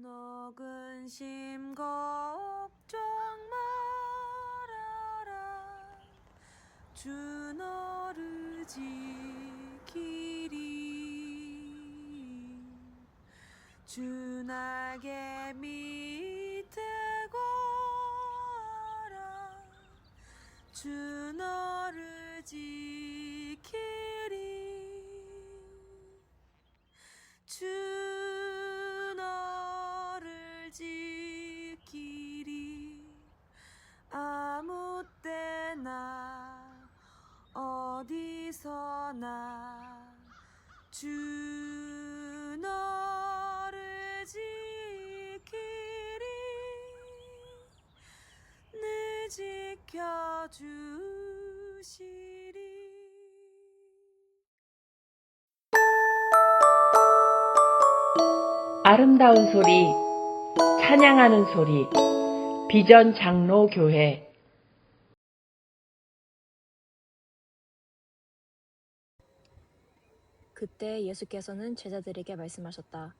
너 근심 걱정 말아라. 주 너를 지키리. 주 날개 밑에 거하라. 주 너를 지키리. 주 너를 지키리. 아무 때나 어디서나 주 너를 지키리. 늘 지켜주시리. 아름다운 소리, 찬양하는 소리, 비전 장로 교회. 그때 예수께서는 제자들에게 말씀하셨다.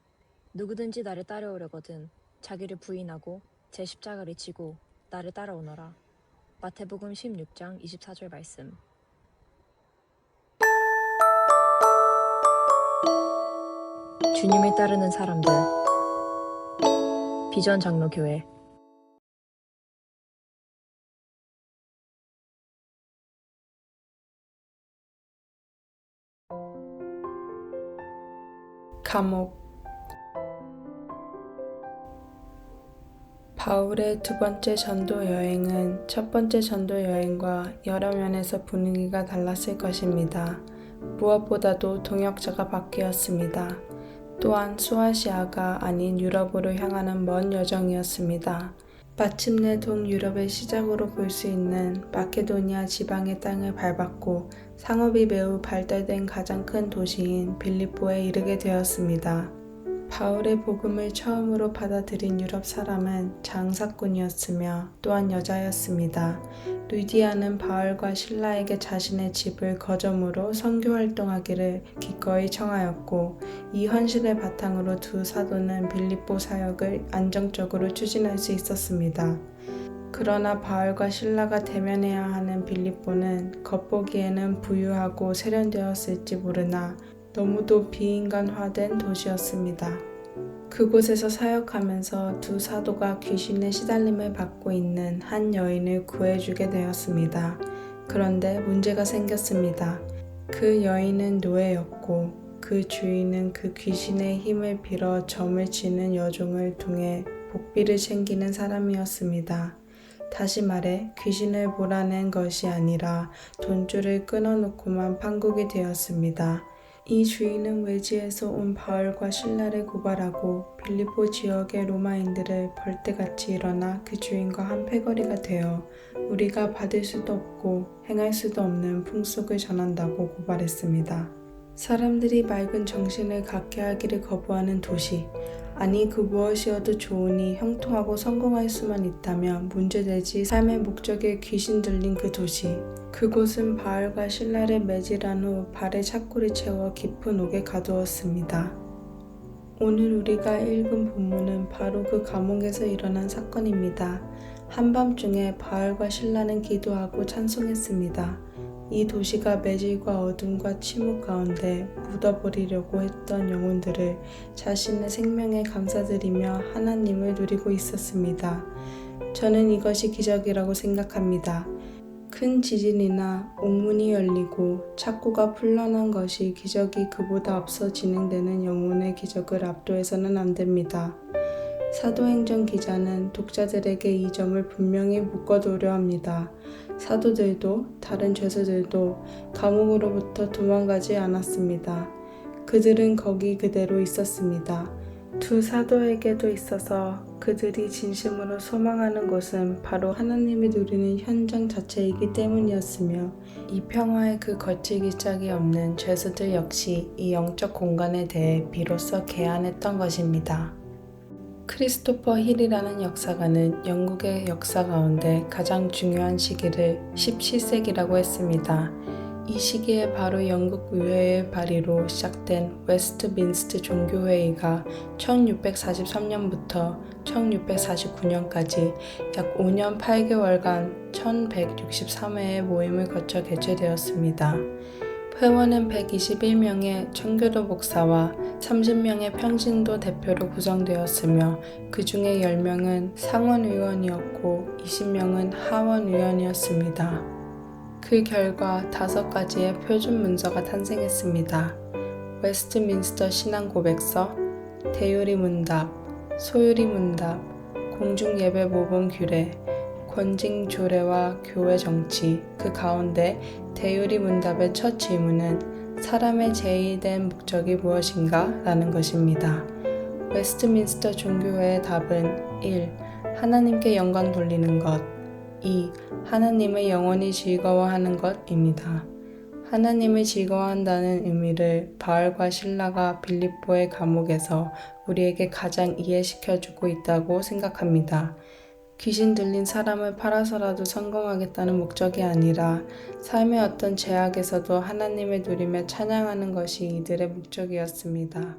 누구든지 나를 따라오려거든 자기를 부인하고 제 십자가를 지고 나를 따라오너라. 마태복음 16장 24절 말씀. 주님을 따르는 사람들. 비전 장로 교회. 감옥. 바울의 두 번째 전도 여행은 첫 번째 전도 여행과 여러 면에서 분위기가 달랐을 것입니다. 무엇보다도 동역자가 바뀌었습니다. 또한 소아시아가 아닌 유럽으로 향하는 먼 여정이었습니다. 마침내 동유럽의 시작으로 볼 수 있는 마케도니아 지방의 땅을 밟았고 상업이 매우 발달된 가장 큰 도시인 빌립보에 이르게 되었습니다. 바울의 복음을 처음으로 받아들인 유럽 사람은 장사꾼이었으며 또한 여자였습니다. 루디아는 바울과 실라에게 자신의 집을 거점으로 선교 활동하기를 기꺼이 청하였고 이 헌신을 바탕으로 두 사도는 빌립보 사역을 안정적으로 추진할 수 있었습니다. 그러나 바울과 실라가 대면해야 하는 빌립보는 겉보기에는 부유하고 세련되었을지 모르나 너무도 비인간화된 도시였습니다. 그곳에서 사역하면서 두 사도가 귀신의 시달림을 받고 있는 한 여인을 구해주게 되었습니다. 그런데 문제가 생겼습니다. 그 여인은 노예였고 그 주인은 그 귀신의 힘을 빌어 점을 치는 여종을 통해 복비를 챙기는 사람이었습니다. 다시 말해 귀신을 몰아낸 것이 아니라 돈줄을 끊어놓고만 판국이 되었습니다. 이 주인은 외지에서 온 바울과 실라를 고발하고 빌립보 지역의 로마인들을 벌떼같이 일어나 그 주인과 한 패거리가 되어 우리가 받을 수도 없고 행할 수도 없는 풍속을 전한다고 고발했습니다. 사람들이 맑은 정신을 갖게 하기를 거부하는 도시, 아니 그 무엇이어도 좋으니 형통하고 성공할 수만 있다면 문제되지 삶의 목적에 귀신 들린 그 도시. 그곳은 바울과 실라를 매질한 후 발에 착고를 채워 깊은 옥에 가두었습니다. 오늘 우리가 읽은 본문은 바로 그 감옥에서 일어난 사건입니다. 한밤중에 바울과 실라는 기도하고 찬송했습니다. 이 도시가 매질과 어둠과 침묵 가운데 묻어버리려고 했던 영혼들을 자신의 생명에 감사드리며 하나님을 누리고 있었습니다. 저는 이것이 기적이라고 생각합니다. 큰 지진이나 옥문이 열리고 착고가 풀려난 것이 기적이 그보다 앞서 진행되는 영혼의 기적을 압도해서는 안 됩니다. 사도행전 기자는 독자들에게 이 점을 분명히 묶어두려 합니다. 사도들도 다른 죄수들도 감옥으로부터 도망가지 않았습니다. 그들은 거기 그대로 있었습니다. 두 사도에게도 있어서 그들이 진심으로 소망하는 곳은 바로 하나님이 누리는 현장 자체이기 때문이었으며 이 평화의 그 거칠기 짝이 없는 죄수들 역시 이 영적 공간에 대해 비로소 개안했던 것입니다. 크리스토퍼 힐이라는 역사가는 영국의 역사 가운데 가장 중요한 시기를 17세기라고 했습니다. 이 시기에 바로 영국 의회의 발의로 시작된 웨스트민스트 종교회의가 1643년부터 1649년까지 약 5년 8개월간 1163회의 모임을 거쳐 개최되었습니다. 회원은 121명의 청교도 목사와 30명의 평신도 대표로 구성되었으며 그 중에 10명은 상원의원이었고 20명은 하원의원이었습니다. 그 결과 5가지의 표준 문서가 탄생했습니다. 웨스트민스터 신앙 고백서, 대유리 문답, 소유리 문답, 공중예배 모범 규례, 권징 조례와 교회 정치. 그 가운데 대유리 문답의 첫 질문은 사람의 제의된 목적이 무엇인가? 라는 것입니다. 웨스트민스터 종교회의 답은 1. 하나님께 영광 돌리는 것. 2. 하나님을 영원히 즐거워하는 것입니다. 하나님을 즐거워한다는 의미를 바알과 실라가 빌립보의 감옥에서 우리에게 가장 이해시켜주고 있다고 생각합니다. 귀신 들린 사람을 팔아서라도 성공하겠다는 목적이 아니라 삶의 어떤 제약에서도 하나님을 누리며 찬양하는 것이 이들의 목적이었습니다.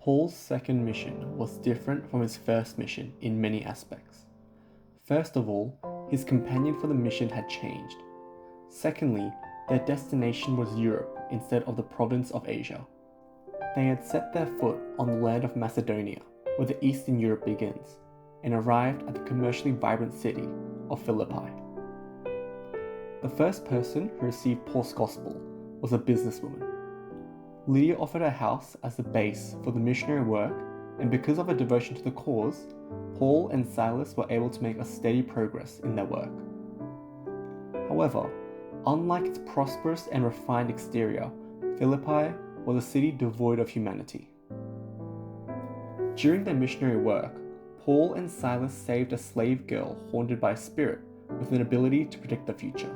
Paul's second mission was different from his first mission in many aspects. First of all, his companion for the mission had changed. Secondly, their destination was Europe instead of the province of Asia. They had set their foot on the land of Macedonia, where the Eastern Europe begins, and arrived at the commercially vibrant city of Philippi. The first person who received Paul's gospel was a businesswoman. Lydia offered her house as the base for the missionary work, and because of her devotion to the cause, Paul and Silas were able to make a steady progress in their work. However, unlike its prosperous and refined exterior, Philippi was a city devoid of humanity. During their missionary work, Paul and Silas saved a slave girl haunted by a spirit with an ability to predict the future.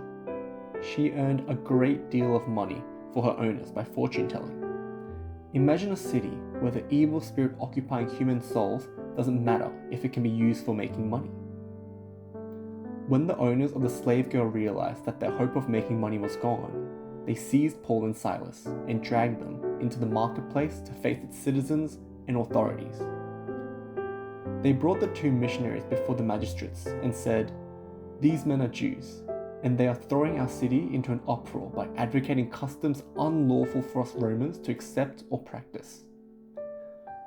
She earned a great deal of money for her owners by fortune telling. Imagine a city where the evil spirit occupying human souls doesn't matter if it can be used for making money. When the owners of the slave girl realized that their hope of making money was gone, they seized Paul and Silas and dragged them into the marketplace to face its citizens and authorities. They brought the two missionaries before the magistrates and said, "These men are Jews, and they are throwing our city into an uproar by advocating customs unlawful for us Romans to accept or practice."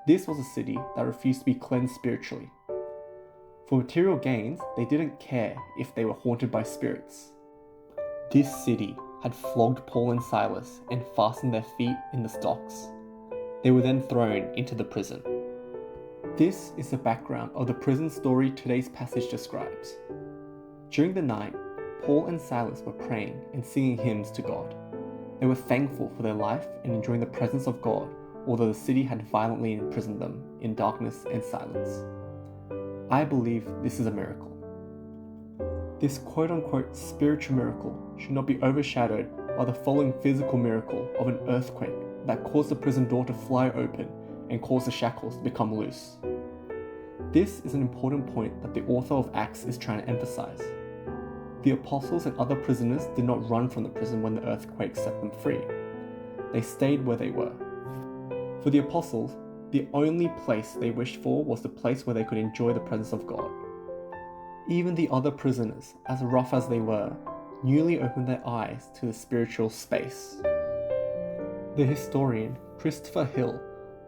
This was a city that refused to be cleansed spiritually. For material gains, they didn't care if they were haunted by spirits. This city had flogged Paul and Silas and fastened their feet in the stocks. They were then thrown into the prison. This is the background of the prison story today's passage describes. During the night, Paul and Silas were praying and singing hymns to God. They were thankful for their life and enjoying the presence of God, although the city had violently imprisoned them in darkness and silence. I believe this is a miracle. This quote-unquote spiritual miracle should not be overshadowed by the following physical miracle of an earthquake that caused the prison door to fly open and caused the shackles to become loose. This is an important point that the author of Acts is trying to emphasize. The apostles and other prisoners did not run from the prison when the earthquake set them free. They stayed where they were. For the apostles, the only place they wished for was the place where they could enjoy the presence of God. Even the other prisoners, as rough as they were, newly opened their eyes to the spiritual space. The historian Christopher Hill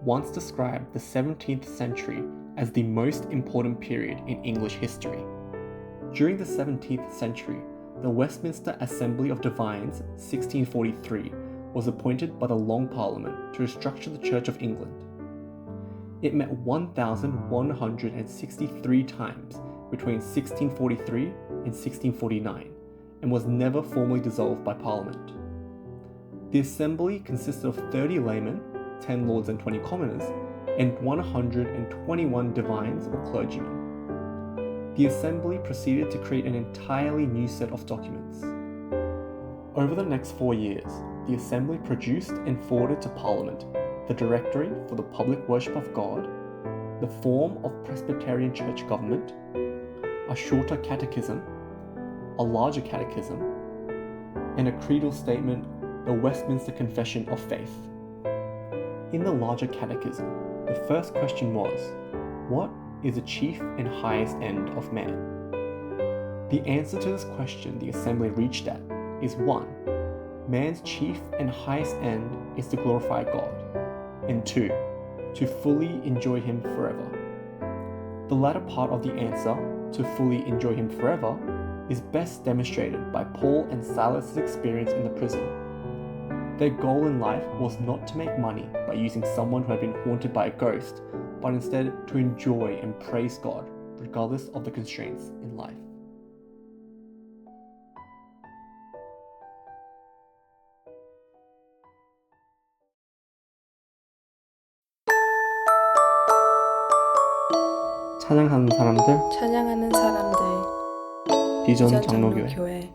once described the 17th century as the most important period in English history. During the 17th century, the Westminster Assembly of Divines, 1643, was appointed by the Long Parliament to restructure the Church of England. It met 1,163 times between 1643 and 1649, and was never formally dissolved by Parliament. The Assembly consisted of 30 laymen, 10 lords and 20 commoners, and 121 divines or clergymen. The Assembly proceeded to create an entirely new set of documents. Over the next 4 years, the Assembly produced and forwarded to Parliament the Directory for the Public Worship of God, the form of Presbyterian Church government, a shorter catechism, a larger catechism, and a creedal statement, the Westminster Confession of Faith. In the larger catechism, the first question was, what is the chief and highest end of man? The answer to this question the Assembly reached at is 1. Man's chief and highest end is to glorify God, and 2. To fully enjoy Him forever. The latter part of the answer, to fully enjoy Him forever, is best demonstrated by Paul and Silas's experience in the prison. Their goal in life was not to make money by using someone who had been haunted by a ghost, but instead to enjoy and praise God, regardless of the constraints in life. 찬양하는 사람들, 찬양하는 사람들, 비전 비전 장로교회. 장로교회.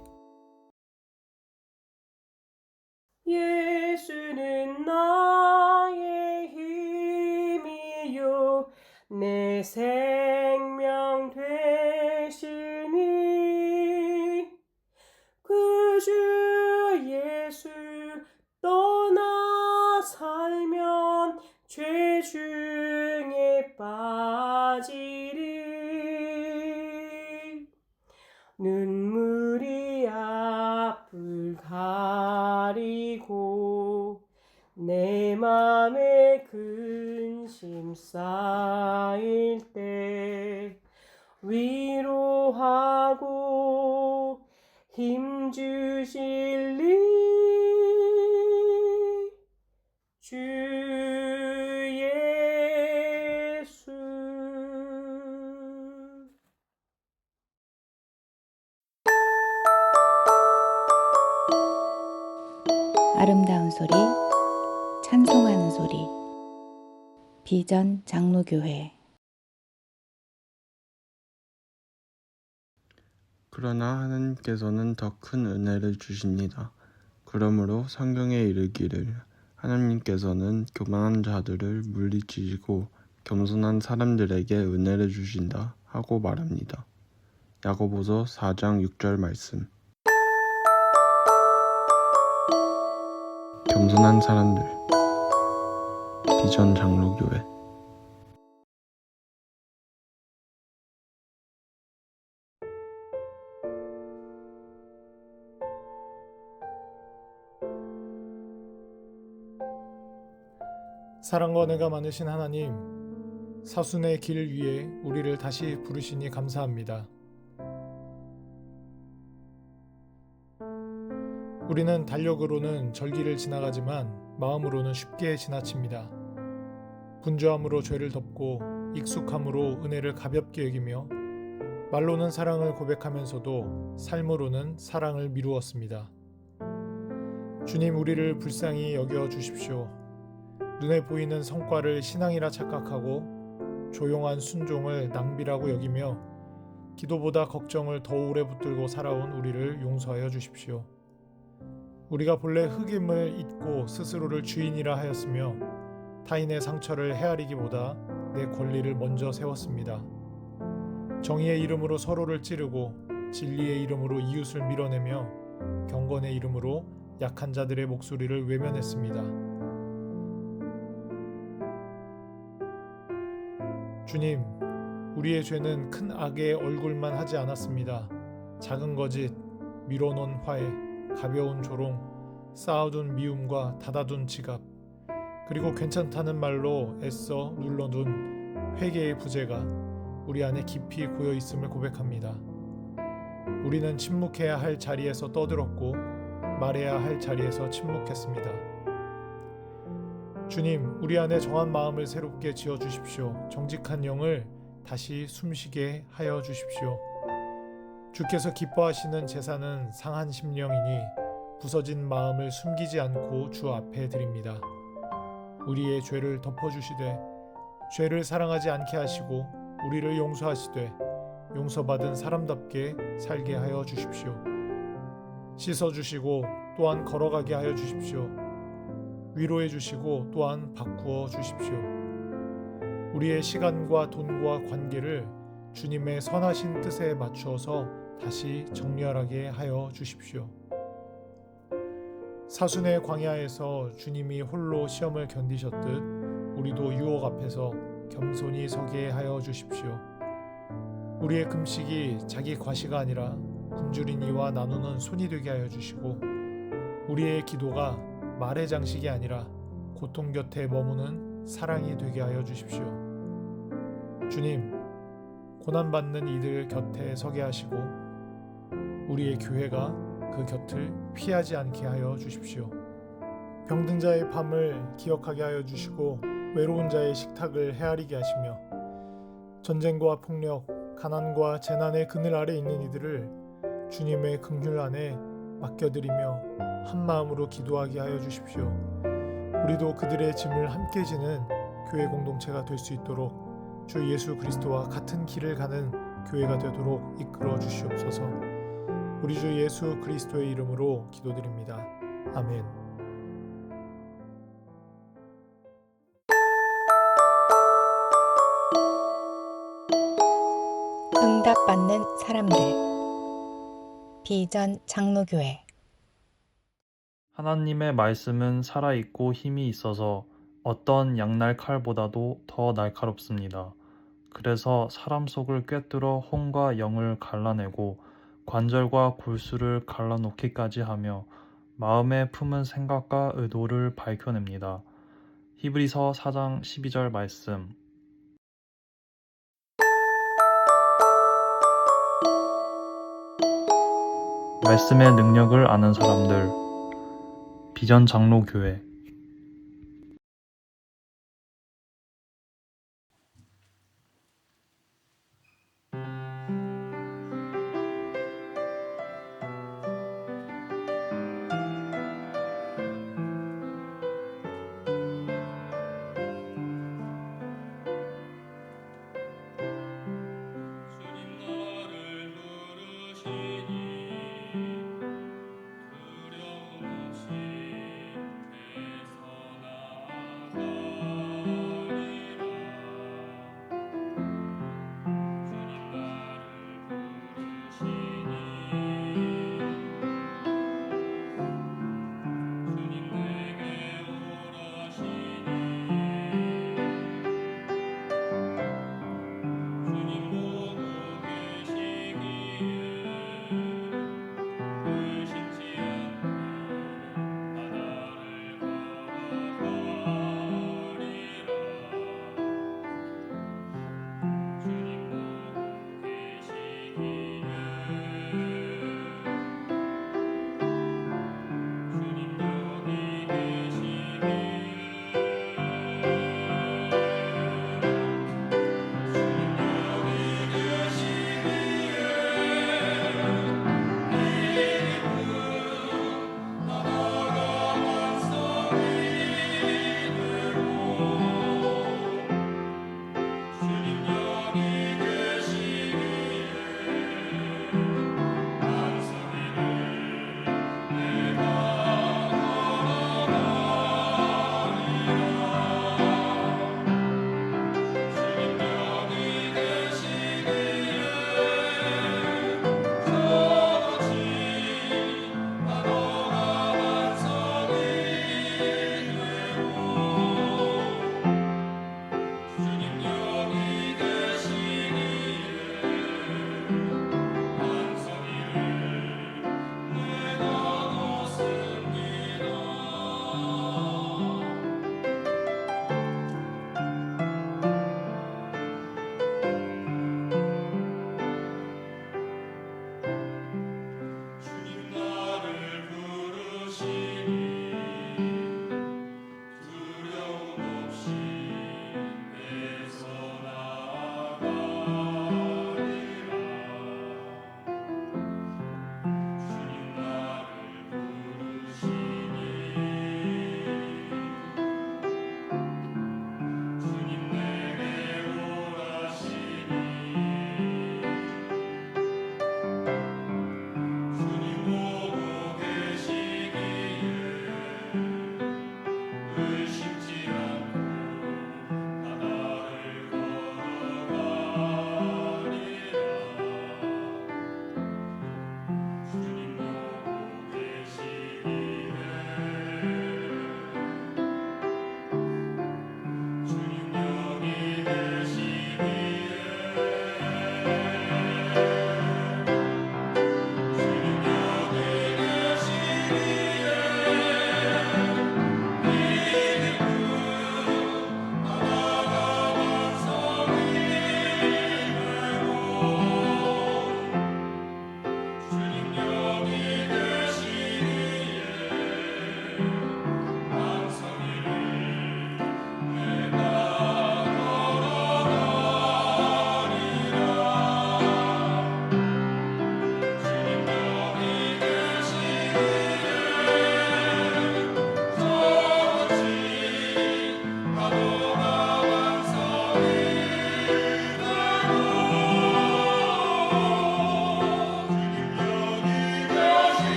예수는 나의 힘이요 내 생명 되시니 그 주 예수 떠나 살면 죄 중에 빠지리 눈물이 앞을 가리고 내 맘에 근심 쌓일 때 위로하고 힘 주실리 주 예수. 아름다운 소리, 찬송하는 소리, 비전 장로교회. 그러나 하나님께서는 더 큰 은혜를 주십니다. 그러므로 성경에 이르기를 하나님께서는 교만한 자들을 물리치시고 겸손한 사람들에게 은혜를 주신다 하고 말합니다. 야고보서 4장 6절 말씀. 겸손한 사람들, 비전 장로교회. 사랑과 은혜가 많으신 하나님, 사순의 길 위에 우리를 다시 부르시니 감사합니다. 우리는 달력으로는 절기를 지나가지만 마음으로는 쉽게 지나칩니다. 분주함으로 죄를 덮고 익숙함으로 은혜를 가볍게 여기며 말로는 사랑을 고백하면서도 삶으로는 사랑을 미루었습니다. 주님, 우리를 불쌍히 여겨 주십시오. 눈에 보이는 성과를 신앙이라 착각하고 조용한 순종을 낭비라고 여기며 기도보다 걱정을 더 오래 붙들고 살아온 우리를 용서하여 주십시오. 우리가 본래 흙임을 잊고 스스로를 주인이라 하였으며 타인의 상처를 헤아리기보다 내 권리를 먼저 세웠습니다. 정의의 이름으로 서로를 찌르고 진리의 이름으로 이웃을 밀어내며 경건의 이름으로 약한 자들의 목소리를 외면했습니다. 주님, 우리의 죄는 큰 악의 얼굴만 하지 않았습니다. 작은 거짓, 미뤄놓은 화해, 가벼운 조롱, 쌓아둔 미움과 닫아둔 지갑, 그리고 괜찮다는 말로 애써 눌러둔 회개의 부재가 우리 안에 깊이 고여 있음을 고백합니다. 우리는 침묵해야 할 자리에서 떠들었고 말해야 할 자리에서 침묵했습니다. 주님, 우리 안에 정한 마음을 새롭게 지어주십시오. 정직한 영을 다시 숨쉬게 하여 주십시오. 주께서 기뻐하시는 제사는 상한 심령이니 부서진 마음을 숨기지 않고 주 앞에 드립니다. 우리의 죄를 덮어주시되 죄를 사랑하지 않게 하시고 우리를 용서하시되 용서받은 사람답게 살게 하여 주십시오. 씻어주시고 또한 걸어가게 하여 주십시오. 위로해 주시고 또한 바꾸어 주십시오. 우리의 시간과 돈과 관계를 주님의 선하신 뜻에 맞추어서 다시 정렬하게 하여 주십시오. 사순의 광야에서 주님이 홀로 시험을 견디셨듯 우리도 유혹 앞에서 겸손히 서게 하여 주십시오. 우리의 금식이 자기 과시가 아니라 굶주린 이와 나누는 손이 되게 하여 주시고, 우리의 기도가 말의 장식이 아니라 고통 곁에 머무는 사랑이 되게 하여 주십시오. 주님, 고난받는 이들 곁에 서게 하시고 우리의 교회가 그 곁을 피하지 않게 하여 주십시오. 병든 자의 밤을 기억하게 하여 주시고 외로운 자의 식탁을 헤아리게 하시며, 전쟁과 폭력, 가난과 재난의 그늘 아래 있는 이들을 주님의 긍휼 안에 맡겨드리며 한 마음으로 기도하게 하여 주십시오. 우리도 그들의 짐을 함께 지는 교회 공동체가 될 수 있도록 주 예수 그리스도와 같은 길을 가는 교회가 되도록 이끌어 주시옵소서. 우리 주 예수 그리스도의 이름으로 기도드립니다. 아멘. 응답받는 사람들. 비전 장로교회. 하나님의 말씀은 살아있고 힘이 있어서 어떤 양날 칼보다도 더 날카롭습니다. 그래서 사람 속을 꿰뚫어 혼과 영을 갈라내고 관절과 골수를 갈라놓기까지 하며 마음에 품은 생각과 의도를 밝혀냅니다. 히브리서 4장 12절 말씀. 말씀의 능력을 아는 사람들. 비전 장로교회.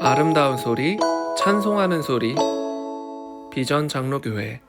아름다운 소리, 찬송하는 소리, 비전 장로교회.